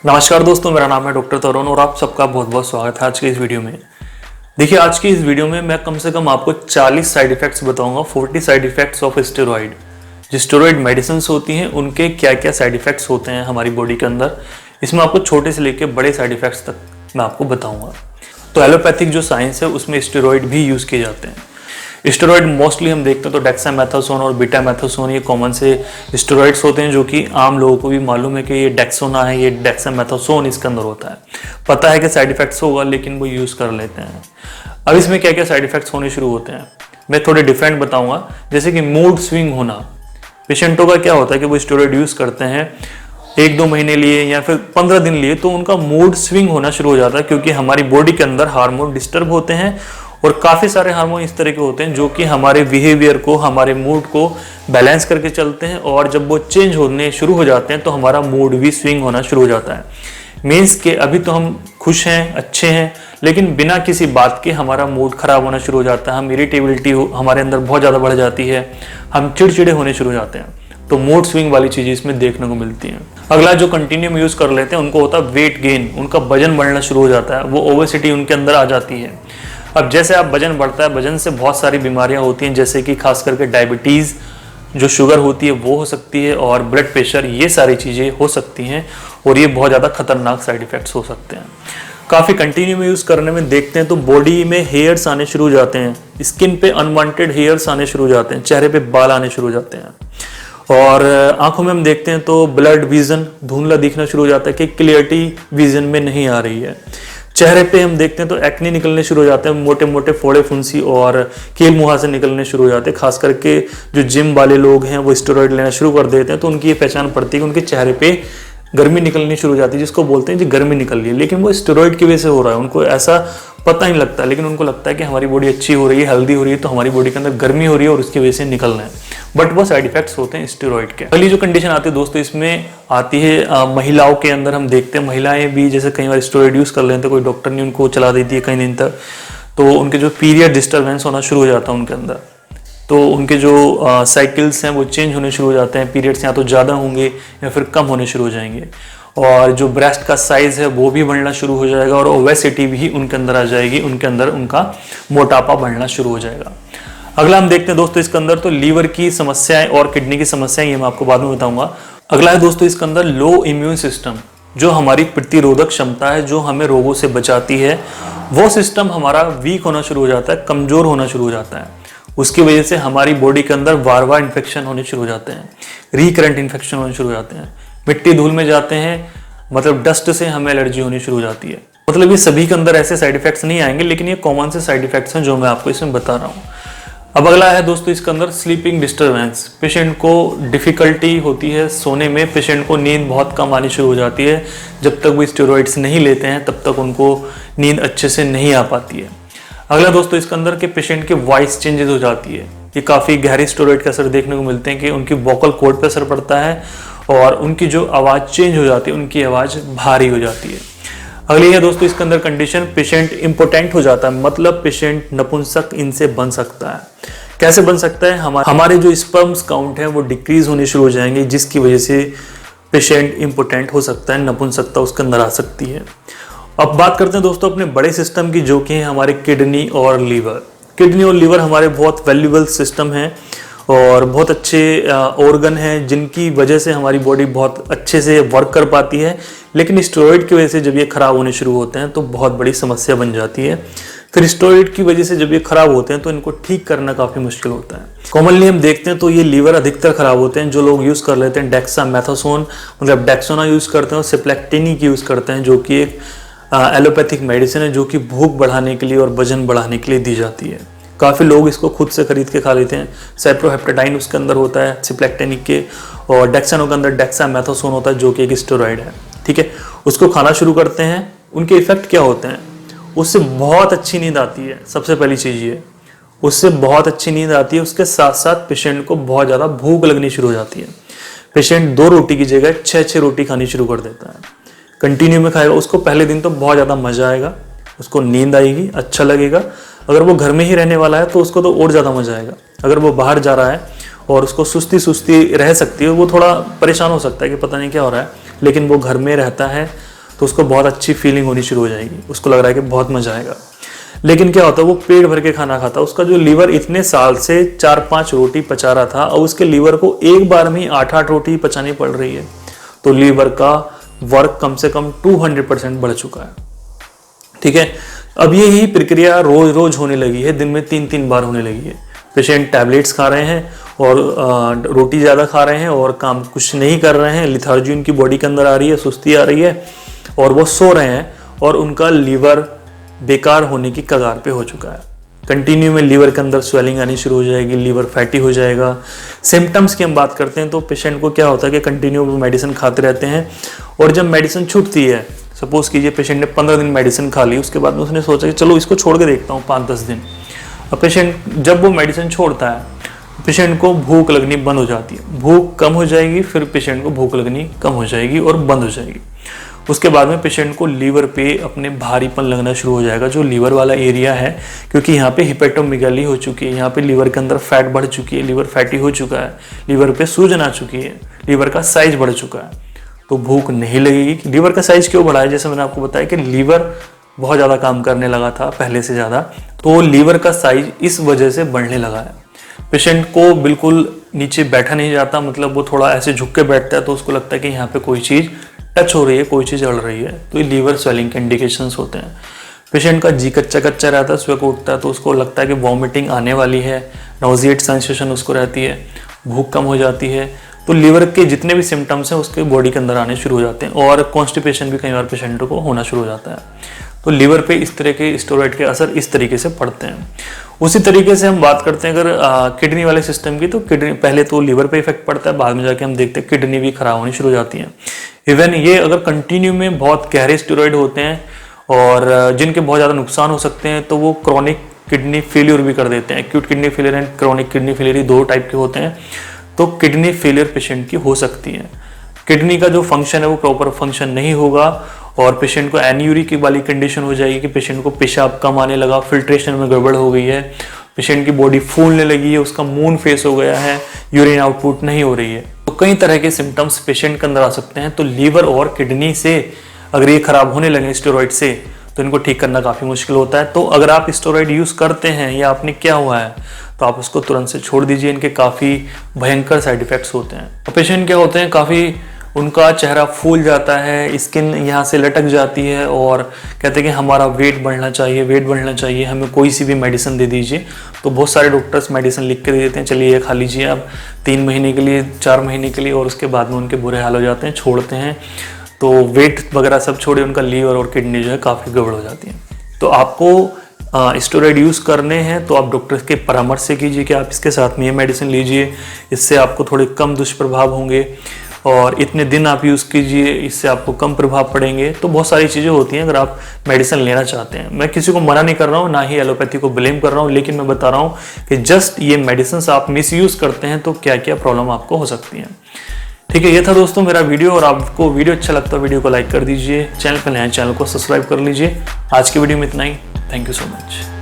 नमस्कार दोस्तों, मेरा नाम है डॉक्टर तरुण और आप सबका बहुत बहुत स्वागत है आज के इस वीडियो में। देखिए, आज की इस वीडियो में मैं कम से कम आपको 40 साइड इफेक्ट्स बताऊंगा। 40 साइड इफेक्ट्स ऑफ स्टेरॉइड। जो स्टेरॉइड मेडिसिन होती हैं उनके क्या क्या साइड इफेक्ट्स होते हैं हमारी बॉडी के अंदर, इसमें आपको छोटे से लेकर बड़े साइड इफेक्ट्स तक मैं आपको बताऊंगा। तो एलोपैथिक जो साइंस है उसमें स्टेरॉइड भी यूज किए जाते हैं। स्टेरॉइड मोस्टली हम देखते हैं तो डेक्सामेथासोन और बीटामेथासोन, ये कॉमन से स्टेरॉइड्स होते हैं जो कि आम लोगों को भी मालूम है कि ये डेक्सोना है, ये डेक्सामेथासोन इसके अंदर होता है। पता है कि साइड इफेक्ट्स होगा लेकिन वो यूज़ कर लेते हैं। अब इसमें क्या क्या साइड इफेक्ट्स होने शुरू होते हैं मैं थोड़े डिफरेंट बताऊंगा। जैसे कि मूड स्विंग होना। पेशेंटों का क्या होता है कि वो स्टेरॉइड यूज़ करते हैं 1-2 महीने लिए या फिर 15 दिन लिए, तो उनका मूड स्विंग होना शुरू हो जाता है, क्योंकि हमारी बॉडी के अंदर हार्मोन डिस्टर्ब होते हैं और काफ़ी सारे हार्मोन इस तरह के होते हैं जो कि हमारे बिहेवियर को, हमारे मूड को बैलेंस करके चलते हैं, और जब वो चेंज होने शुरू हो जाते हैं तो हमारा मूड भी स्विंग होना शुरू हो जाता है। मीन्स के अभी तो हम खुश हैं, अच्छे हैं, लेकिन बिना किसी बात के हमारा मूड खराब होना शुरू हो जाता है। हम इरिटेबिलिटी हमारे अंदर बहुत ज़्यादा बढ़ जाती है, हम चिड़चिड़े होने शुरू हो जाते हैं। तो मूड स्विंग वाली चीज़ें इसमें देखने को मिलती हैं। अगला जो कंटिन्यू यूज़ कर लेते हैं उनको होता है वेट गेन। उनका वजन बढ़ना शुरू हो जाता है, वो ओबेसिटी उनके अंदर आ जाती है। अब जैसे आप वजन बढ़ता है, वजन से बहुत सारी बीमारियां होती हैं, जैसे कि खास करके डायबिटीज़, जो शुगर होती है वो हो सकती है, और ब्लड प्रेशर, ये सारी चीज़ें हो सकती हैं, और ये बहुत ज़्यादा खतरनाक साइड इफ़ेक्ट्स हो सकते हैं। काफ़ी कंटिन्यू में यूज़ करने में देखते हैं तो बॉडी में हेयर्स आने शुरू हो जाते हैं, स्किन पे अनवांटेड हेयर्स आने शुरू हो जाते हैं, चेहरे पे बाल आने शुरू हो जाते हैं, और आंखों में हम देखते हैं तो ब्लड विजन, धुंधला दिखना शुरू हो जाता है कि क्लियरिटी विजन में नहीं आ रही है। चेहरे पे हम देखते हैं तो एक्ने निकलने शुरू हो जाते हैं, मोटे मोटे फोड़े फुंसी और कील मुहासे निकलने शुरू हो जाते हैं। खास करके जो जिम वाले लोग हैं वो स्टेरॉइड लेना शुरू कर देते हैं तो उनकी ये पहचान पड़ती है कि उनके चेहरे पे गर्मी निकलनी शुरू हो जाती है, जिसको बोलते हैं जी गर्मी निकल रही है, लेकिन वो स्टेरॉइड की वजह से हो रहा है। उनको ऐसा पता नहीं लगता, लेकिन उनको लगता है कि हमारी बॉडी अच्छी हो रही है, हेल्दी हो रही है, तो हमारी बॉडी के अंदर गर्मी हो रही है और उसकी वजह से निकल रहे हैं, बट वो साइड इफेक्ट्स होते हैं स्टेरॉइड के। अगली जो कंडीशन आती है दोस्तों, इसमें आती है महिलाओं के अंदर। हम देखते हैं महिलाएं भी जैसे कई बार स्टेरॉइड यूज कर लेते हैं, कोई डॉक्टर ने उनको चला देती है कई दिन तक, तो उनके जो पीरियड डिस्टर्बेंस होना शुरू हो जाता है उनके अंदर, तो उनके जो साइकिल्स हैं वो चेंज होने शुरू हो जाते हैं। पीरियड्स या तो ज़्यादा होंगे या फिर कम होने शुरू हो जाएंगे, और जो ब्रेस्ट का साइज है वो भी बढ़ना शुरू हो जाएगा, और ओबेसिटी भी उनके अंदर आ जाएगी, उनके अंदर उनका मोटापा बढ़ना शुरू हो जाएगा। अगला हम देखते हैं दोस्तों इसके अंदर तो लीवर की समस्याएं और किडनी की समस्याएं, ये मैं आपको बाद में बताऊंगा। अगला है दोस्तों इसके अंदर लो इम्यून सिस्टम। जो हमारी प्रतिरोधक क्षमता है, जो हमें रोगों से बचाती है, वो सिस्टम हमारा वीक होना शुरू हो जाता है, कमजोर होना शुरू हो जाता है। उसकी वजह से हमारी बॉडी के अंदर बार बार इन्फेक्शन होने शुरू हो जाते हैं, रिकरेंट इन्फेक्शन होने शुरू हो जाते हैं। मिट्टी धूल में जाते हैं, मतलब डस्ट से हमें एलर्जी होनी शुरू हो जाती है। मतलब ये सभी के अंदर ऐसे साइड इफेक्ट्स नहीं आएंगे, लेकिन ये कॉमन से साइड इफेक्ट्स हैं जो मैं आपको इसमें बता रहा हूँ। अब अगला है दोस्तों इसके अंदर स्लीपिंग डिस्टर्बेंस। पेशेंट को डिफिकल्टी होती है सोने में, पेशेंट को नींद बहुत कम आनी शुरू हो जाती है। जब तक वो स्टेरॉइड्स नहीं लेते हैं तब तक उनको नींद अच्छे से नहीं आ पाती है। अगला दोस्तों इसके अंदर के पेशेंट की वॉइस चेंजेस हो जाती है। ये काफ़ी गहरे स्टेरॉइड का असर देखने को मिलते हैं कि उनकी वोकल कॉर्ड पर असर पड़ता है, और उनकी जो आवाज़ चेंज हो जाती है, उनकी आवाज़ भारी हो जाती है। अगली है दोस्तों इसके अंदर कंडीशन, पेशेंट इम्पोटेंट हो जाता है, मतलब पेशेंट नपुंसक इनसे बन सकता है। कैसे बन सकता है? हमारे जो स्पर्म्स काउंट है वो डिक्रीज होने शुरू हो जाएंगे, जिसकी वजह से पेशेंट इम्पोटेंट हो सकता है, नपुंसकता उसके अंदर आ सकती है। अब बात करते हैं दोस्तों अपने बड़े सिस्टम की, जो कि है हमारे किडनी और लीवर। किडनी और लीवर हमारे बहुत वैल्यूएबल सिस्टम हैं और बहुत अच्छे ऑर्गन हैं, जिनकी वजह से हमारी बॉडी बहुत अच्छे से वर्क कर पाती है। लेकिन स्टेरॉइड की वजह से जब ये खराब होने शुरू होते हैं तो बहुत बड़ी समस्या बन जाती है। फिर स्टेरॉइड की वजह से जब ये खराब होते हैं तो इनको ठीक करना काफ़ी मुश्किल होता है। कॉमनली हम देखते हैं तो ये लीवर अधिकतर खराब होते हैं जो लोग यूज़ कर लेते हैं डेक्सामेथासोन, मतलब डेक्सोना यूज़ करते हैं, और सिप्लेक्टिनिक यूज़ करते हैं, जो कि एक एलोपैथिक मेडिसिन है जो कि भूख बढ़ाने के लिए और वजन बढ़ाने के लिए दी जाती है। काफ़ी लोग इसको खुद से खरीद के खा लेते हैं। साइप्रोहेप्टेडाइन उसके अंदर होता है सिप्लेक्टिनिक के, और डेक्सानो के अंदर डेक्सामेथासोन होता है जो कि एक स्टेरॉइड है। ठीक है, उसको खाना शुरू करते हैं। उनके इफेक्ट क्या होते हैं? उससे बहुत अच्छी नींद आती है, सबसे पहली चीज़ ये, उससे बहुत अच्छी नींद आती है। उसके साथ साथ पेशेंट को बहुत ज़्यादा भूख लगनी शुरू हो जाती है। पेशेंट 2 रोटी की जगह 6-6 रोटी खानी शुरू कर देता है। कंटिन्यू में खाएगा, उसको पहले दिन तो बहुत ज़्यादा मज़ा आएगा, उसको नींद आएगी, अच्छा लगेगा। अगर वो घर में ही रहने वाला है तो उसको तो और ज़्यादा मज़ा आएगा। अगर वो बाहर जा रहा है और उसको सुस्ती रह सकती है, वो थोड़ा परेशान हो सकता है कि पता नहीं क्या हो रहा है, लेकिन वो घर में रहता है, तो उसको बहुत अच्छी फीलिंग होनी शुरू हो जाएगी, उसको लग रहा है कि बहुत मजा आएगा। लेकिन क्या होता है, वो पेट भर के खाना खाता है, उसका जो लीवर इतने साल से 4-5 रोटी पचा रहा था, और उसके लीवर को एक बार में 8-8 रोटी पचानी पड़ रही है, तो लीवर का वर्क कम से कम 200% बढ़ चुका है। ठीक है, अब यही प्रक्रिया रोज रोज होने लगी है, दिन में 3-3 बार होने लगी है। पेशेंट टैबलेट्स खा रहे हैं और रोटी ज़्यादा खा रहे हैं और काम कुछ नहीं कर रहे हैं, लिथार्जी उनकी बॉडी के अंदर आ रही है, सुस्ती आ रही है, और वो सो रहे हैं और उनका लीवर बेकार होने की कगार पे हो चुका है। कंटिन्यू में लीवर के अंदर स्वेलिंग आनी शुरू हो जाएगी, लीवर फैटी हो जाएगा। सिम्टम्स की हम बात करते हैं तो पेशेंट को क्या होता है कि कंटिन्यू मेडिसिन खाते रहते हैं, और जब मेडिसिन छूटती है, सपोज कीजिए पेशेंट ने 15 दिन मेडिसिन खा ली, उसके बाद में उसने सोचा कि चलो इसको छोड़ के देखता हूँ 5-10 दिन। अब पेशेंट जब वो मेडिसिन छोड़ता है, पेशेंट को भूख लगनी बंद हो जाती है, भूख कम हो जाएगी, फिर पेशेंट को भूख लगनी कम हो जाएगी और बंद हो जाएगी। उसके बाद में पेशेंट को लीवर पे अपने भारीपन लगना शुरू हो जाएगा, जो लीवर वाला एरिया है, क्योंकि यहाँ पे हिपेटोमेगाली हो चुकी है, यहाँ पे लीवर के अंदर फैट बढ़ चुकी है, लीवर फैटी हो चुका है, लीवर पे सूजन आ चुकी है, लीवर का साइज बढ़ चुका है, तो भूख नहीं लगेगी। लीवर का साइज क्यों बढ़ा है? जैसे मैंने आपको बताया कि लीवर बहुत ज़्यादा काम करने लगा था पहले से ज़्यादा, तो लीवर का साइज इस वजह से बढ़ने लगा है। पेशेंट को बिल्कुल नीचे बैठा नहीं जाता, मतलब वो थोड़ा ऐसे झुक के बैठता है तो उसको लगता है कि यहाँ पे कोई चीज़ टच हो रही है, कोई चीज़ अड़ रही है, तो ये लीवर स्वेलिंग के इंडिकेशंस होते हैं। पेशेंट का जी कच्चा कच्चा रहता है, सुबह को उठता है तो उसको लगता है कि वॉमिटिंग आने वाली है, नॉजिएट सेंसेशन उसको रहती है, भूख कम हो जाती है, तो लीवर के जितने भी सिम्टम्स हैं उसके बॉडी के अंदर आने शुरू हो जाते हैं, और कॉन्स्टिपेशन भी कई बार पेशेंट को होना शुरू हो जाता है। तो लीवर पे इस तरह के स्टेरॉइड के असर इस तरीके से पड़ते हैं। उसी तरीके से हम बात करते हैं अगर किडनी वाले सिस्टम की, तो किडनी पहले तो लीवर पे इफेक्ट पड़ता है, बाद में जाके हम देखते हैं किडनी भी खराब होनी शुरू हो जाती है। इवन ये अगर कंटिन्यू में बहुत गहरे स्टेरॉइड होते हैं और जिनके बहुत ज़्यादा नुकसान हो सकते हैं, तो वो क्रॉनिक किडनी फेलियर भी कर देते हैं। Acute kidney failure and chronic kidney failure 2 type के होते हैं। तो किडनी फेलियर पेशेंट की हो सकती है, किडनी का जो फंक्शन है वो प्रॉपर फंक्शन नहीं होगा और पेशेंट को एन्यूरी की वाली कंडीशन हो जाएगी कि पेशेंट को पेशाब कम आने लगा, फिल्ट्रेशन में गड़बड़ हो गई है, पेशेंट की बॉडी फूलने लगी है, उसका मून फेस हो गया है, यूरिन आउटपुट नहीं हो रही है। तो कई तरह के सिम्टम्स पेशेंट के अंदर आ सकते हैं। तो लीवर और किडनी से अगर ये खराब होने लगे स्टेरॉइड से, तो इनको ठीक करना काफ़ी मुश्किल होता है। तो अगर आप स्टेरॉइड यूज़ करते हैं या आपने क्या हुआ है, तो आप उसको तुरंत से छोड़ दीजिए, इनके काफ़ी भयंकर साइड इफ़ेक्ट्स होते हैं। तो पेशेंट क्या होते हैं, काफ़ी उनका चेहरा फूल जाता है, स्किन यहाँ से लटक जाती है और कहते हैं कि हमारा वेट बढ़ना चाहिए, वेट बढ़ना चाहिए, हमें कोई सी भी मेडिसिन दे दीजिए। तो बहुत सारे डॉक्टर्स मेडिसिन लिख के दे देते हैं, चलिए ये खा लीजिए आप 3 महीने के लिए, 4 महीने के लिए, और उसके बाद में उनके बुरे हाल हो जाते हैं, छोड़ते हैं। तो वेट वगैरह सब छोड़े, उनका लीवर और किडनी जो है काफ़ी गड़बड़ हो जाती है। तो आपको स्टेरॉइड यूज़ करने हैं तो आप डॉक्टर के परामर्श से कीजिए कि आप इसके साथ में ये मेडिसिन लीजिए, इससे आपको थोड़े कम दुष्प्रभाव होंगे, और इतने दिन आप यूज़ कीजिए, इससे आपको कम प्रभाव पड़ेंगे। तो बहुत सारी चीज़ें होती हैं अगर आप मेडिसिन लेना चाहते हैं। मैं किसी को मना नहीं कर रहा हूँ, ना ही एलोपैथी को ब्लेम कर रहा हूँ, लेकिन मैं बता रहा हूँ कि जस्ट ये मेडिसिन आप मिसयूज़ करते हैं तो क्या क्या प्रॉब्लम आपको हो सकती है। ठीक है, ये था दोस्तों मेरा वीडियो, और आपको वीडियो अच्छा लगता है वीडियो को लाइक कर दीजिए, चैनल पर नए चैनल को सब्सक्राइब कर लीजिए। आज की वीडियो में इतना ही, थैंक यू सो मच।